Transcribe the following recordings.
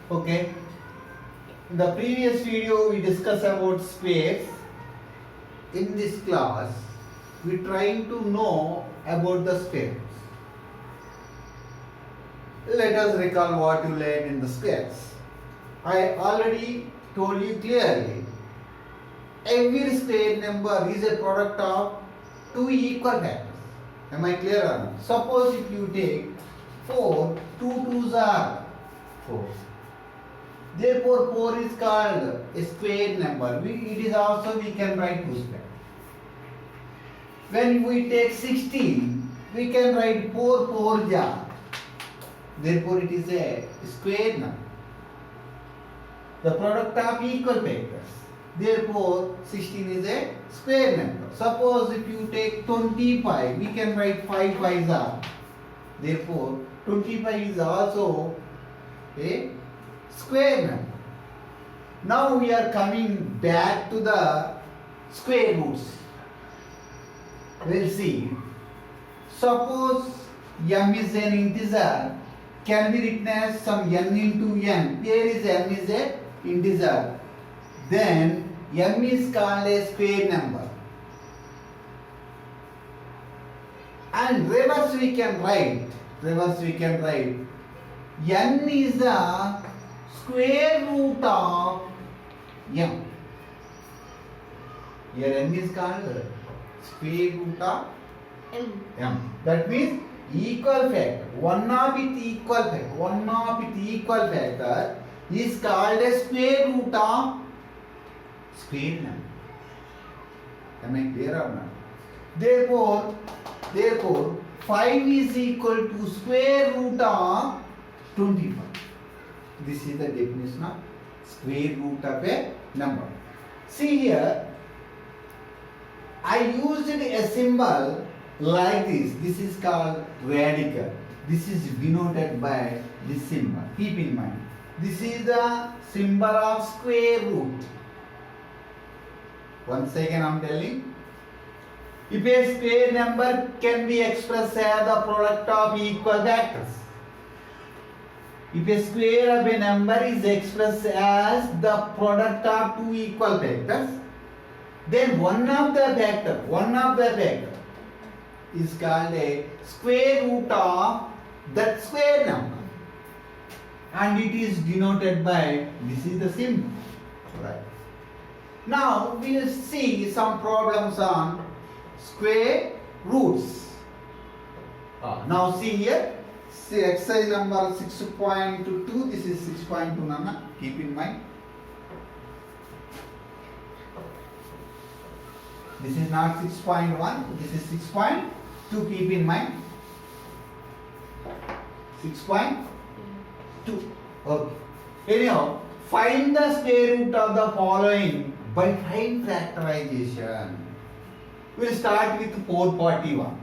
Okay. In the previous video we discussed about squares. In this class we trying to know about the squares. Let us recall what you learned in the squares. I already told you clearly. Every square number is a product of two equal factors. Am I clear or not? Suppose if you take 4, 2 2s are 4. Therefore 4 is called a square number. It is also we can write 2 square. When we take 16, we can write 4 4 ja. Therefore it is a square number. The product of equal factors. Therefore 16 is a square number. Suppose if you take 25, we can write 5 5s are. Therefore 25 is also a square number. Now we are coming back to the square roots. We'll see. Suppose m is an integer, can be written as some n into n. Here is m is a integer. Then m is called a square number. And reverse we can write. N is the square root of m. Here n is called square root of m. That means equal factor. One of its equal factor is called a square root of square number. Am I clear or not? Therefore 5 is equal to square root of 25. This is the definition of square root of a number. See here, I used a symbol like this. This is called radical. This is denoted by this symbol. Keep in mind. This is the symbol of square root. Once again I am telling. If a square number can be expressed as the product of equal factors. If a square of a number is expressed as the product of two equal factors, then one of the factor is called a square root of that square number. And it is denoted by, this is the symbol. Right. Now we will see some problems on square roots. Now see here, see exercise number 6.2, this is 6.2 Nana, keep in mind. This is not 6.1, this is 6.2, keep in mind. 6.2. Okay. Anyhow, find the square root of the following by prime factorization. We will start with 441.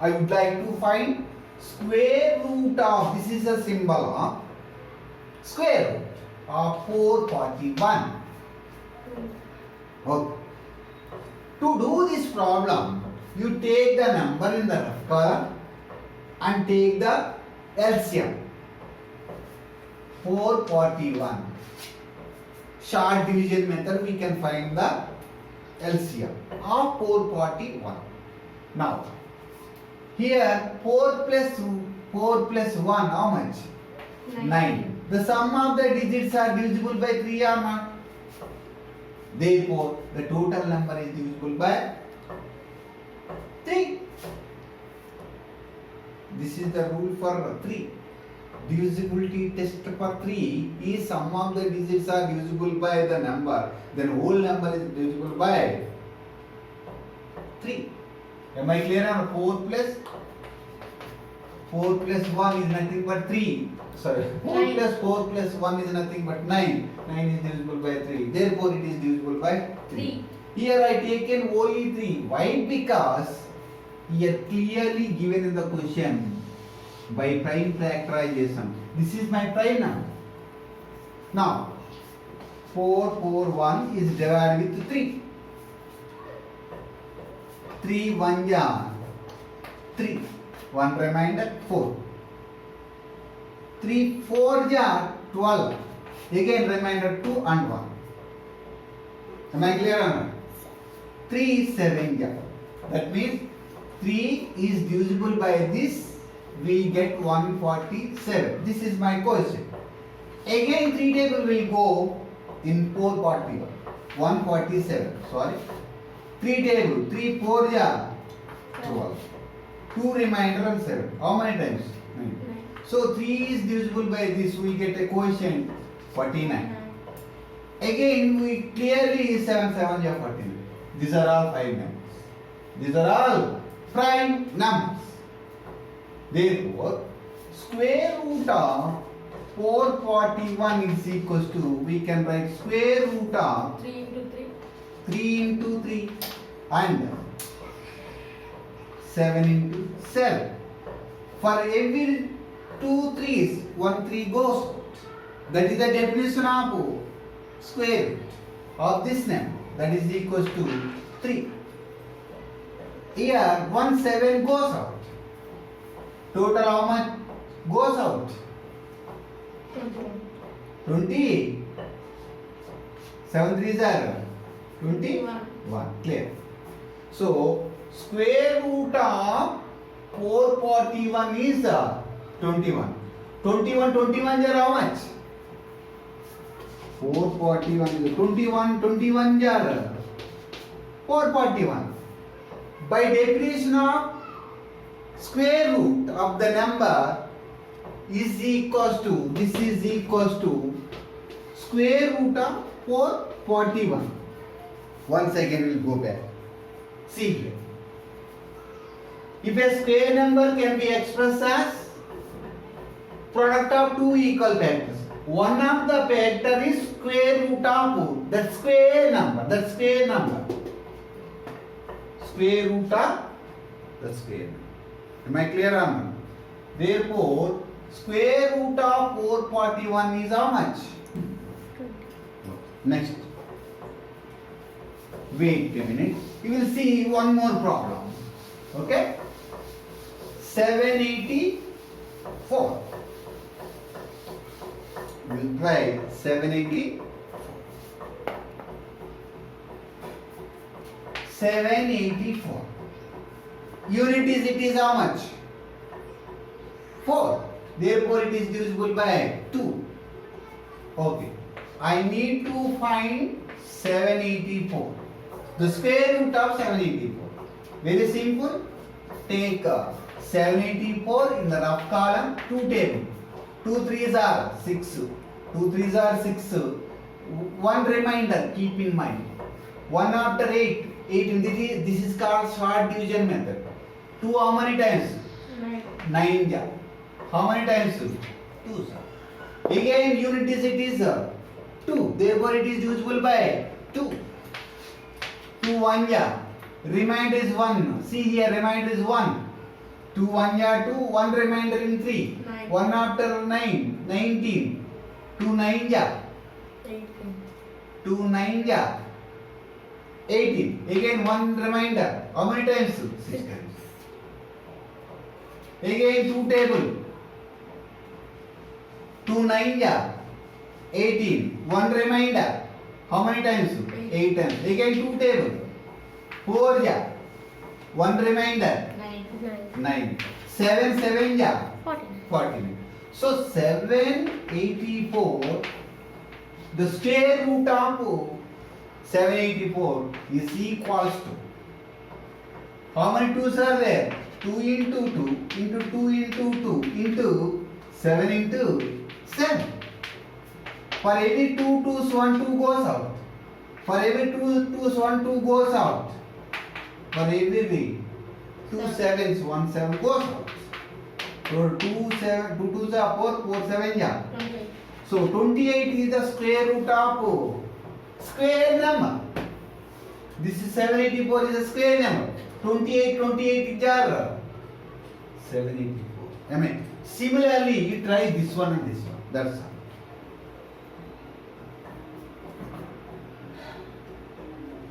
I would like to find square root of, this is a symbol of square root of 441. Okay. To do this problem, you take the number in the rough column and take the LCM. 441. Short division method, we can find the LCM of 441. Now, here 4 plus 1, how much? 9. The sum of the digits are divisible by 3 or not? Therefore, the total number is divisible by 3. This is the rule for 3. Divisibility test for 3 is sum of the digits are divisible by the number, then whole number is divisible by 3. Am I clear now? 4 plus 1 is nothing but 3. Sorry, 4 plus 1 is nothing but 9. 9 is divisible by 3. Therefore, it is divisible by 3. Here I taken only 3. Why? Because here clearly given in the question by prime factorization. This is my prime number. Now, 441 is divided with 3. 3 1 ja 3. 1 remainder 4. 3 4 ja 12. Again remainder 2 and 1. Am I clear or not? 3 7 yeah. That means 3 is divisible by this, we get 147. This is my question. Again 3 table will go in 441. 147. Sorry. 3 table. 3 4 yeah. 12. 2 remainder and 7. How many times? 9. So 3 is divisible by this, we get a quotient 49. Again we clearly 7 7 yeah 49. These are all prime numbers. These are all prime numbers. Therefore, square root of 441 is equals to, we can write square root of 3 into 3. 3 into 3 and 7 into 7. For every 2 3's, 1 3 goes out. That is the definition of square root of this number. That is equals to 3. Here 1 7 goes out. Total how much goes out? 20. 7 3s are 21. Clear. So square root of 441 is 21. 21 are how much? 441 is 21 are 441. By definition of square root of the number is equals to, this is equals to square root of 441. Once again we will go back. See here. If a square number can be expressed as product of two equal factors, one of the factor is square root of that square number, square root of the square number. Am I clear or not? Therefore, square root of 441 is how much? Next. Wait a minute. You will see one more problem. Okay? 784. We will try 780. 784. Unit is, it is how much? 4. Therefore it is divisible by 2. Okay. I need to find 784. The square root of 784. Very simple. Take 784 in the rough column, 2 table. 2 3s are 6. 2 3s are 6. One remainder, keep in mind. 1 after 8. 8 in this is called short division method. 2 how many times? 9. Yeah. How many times? 2. Again unit is, it is 2. Therefore it is divisible by 2. 2 1 yeah. Remainder is 1. See here, remainder is 1. 2 1 yeah 2. 1 remainder in 3. 1 after 9. 19. 2 9 yeah. 2 9 yeah. 18. Again 1 remainder. How many times? 6 times. Again 2 table. 2 9 yeah. 18. 1 remainder. How many times? 8 times. Again 2 table. 4 yeah. 1 remainder. 9. 7 7 yeah. 14. So 784. The square root of 784 is equals to, how many 2's are there? 2 into 2 into 2 into 2 into 7 into 7. For every 2 2's 1 2 goes out. For every 2 2's 1 2 goes out. For every 2 7's 1 7 goes out. So 2 7 2 2's are 4 4 7 yeah. So 28 is the square root of square number. This is 784 is a square number. 28 is 784. I mean, similarly, you try this one and this one. That's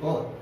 all. 4.